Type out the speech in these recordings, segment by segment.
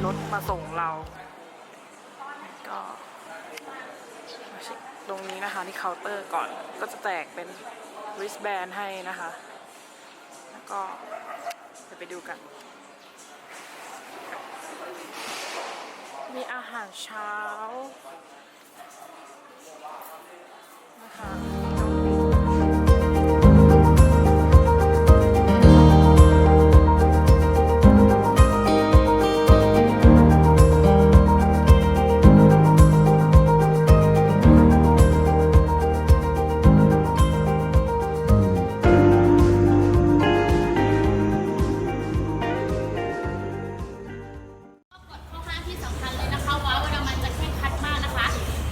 รถมาส่งเราก็ตรงนี้นะคะที่เคาน์เตอร์ก่อนก็จะแจกเป็น wristband ให้นะคะแล้วก็ไปดูกันมีอาหารเช้านะคะ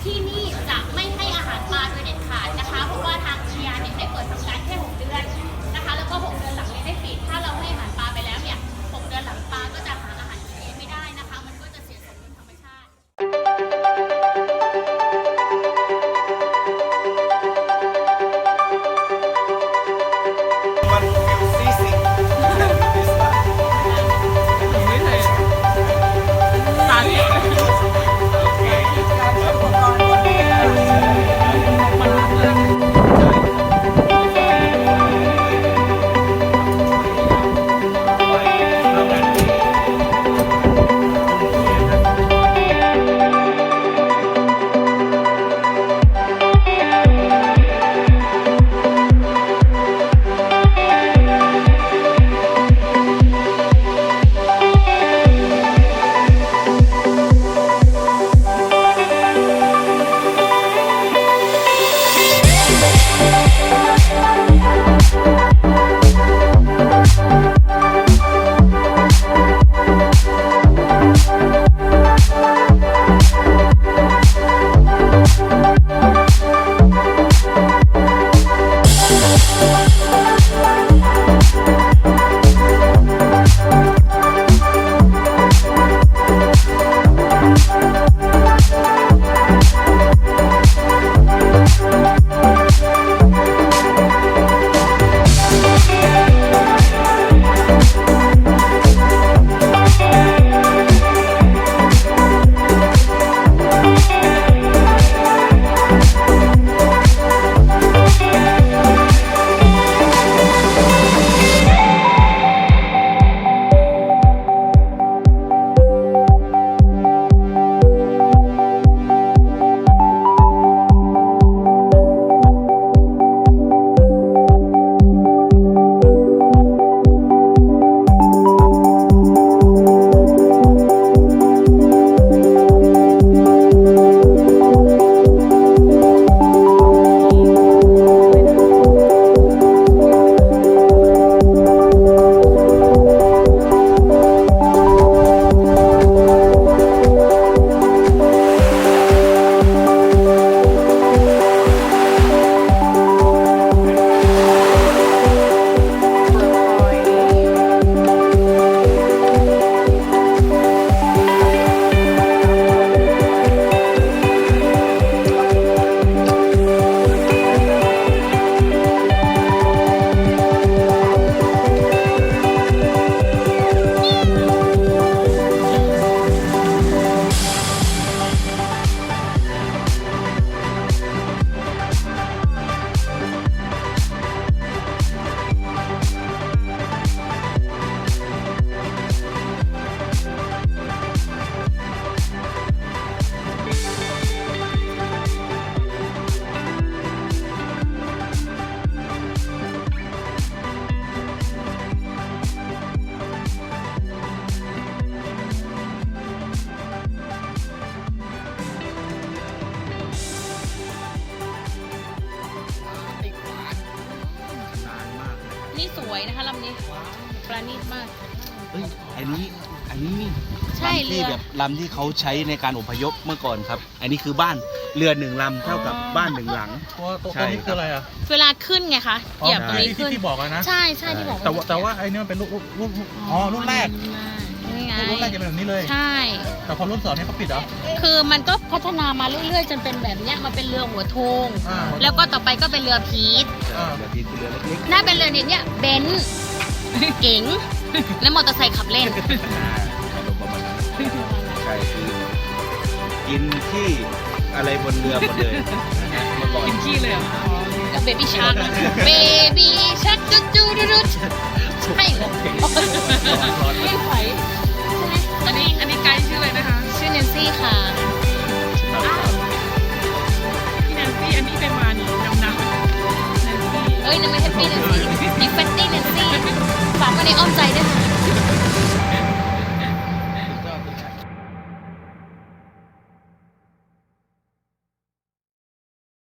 ที่นี่จะไม่ให้อาหารปลาโดยเด็ดขาดนะคะเพราะว่าทางอุทยานเนี่ยได้เปิดทำการแค่6 เดือนนะคะแล้วก็6 เดือนหลังเนี่ยได้ปิดถ้าเราให้อาหารปลาไปแล้วเนี่ย6 เดือนหลังปลาก็จะหาอาหารกินไม่ได้นะคะมันก็จะเสียสมดุลธรรมชาตินี่สวยนะคะลำนี้ปราณีตมากเฮ้ยอันนี้ใช่เรือแบบลำที่เขาใช้ในการอพยพเมื่อก่อนครับอันนี้คือบ้านเรือ1 ลำเท่ากับบ้าน1 หลังใช่คืออะไรอ่ะเวลาขึ้นไงคะเหยียบตรงนี้ขึ้นที่บอกนะใช่ที่บอกแต่ว่าไอ้นี่มันเป็นรุ่นแรกรุ่นแรกจะเป็นแบบนี้เลยใช่แต่พอรุ่น2นี่เขาปิดเหรอคือมันก็พัฒนามาเรื่อยๆจนเป็นแบบเนี้ยมาเป็นเรือหัวธงแล้วก็ต่อไปก็เป็นเรือพีทเรือพีทคือเรือเล็กๆน่าเป็นเรือเนี่ยเบนซ์เก๋งและมอเตอร์ไซค์ขับเล่น ใช่คือกินที่อะไรบนเรือหมดเลยนะฮะเมื่อก่อน กินขี้เลยเหรอ แล้วเบบี้ชาร์กเบบี้ชาร์กจุดจุดจุดให้เหรอไม่ไหวใช่ไหม อันนี้ไกด์ชื่ออะไรนะคะ ชื่อแนนซี่ค่ะ พี่แนนซี่อันนี้เป็นมานี่ดำน้ำแนนซี่ เอ้ยนั่นไม่แฮปปี้แนนซี่นี่แฟตตี้แนนซี่ฝากไว้ในอ้อมใจ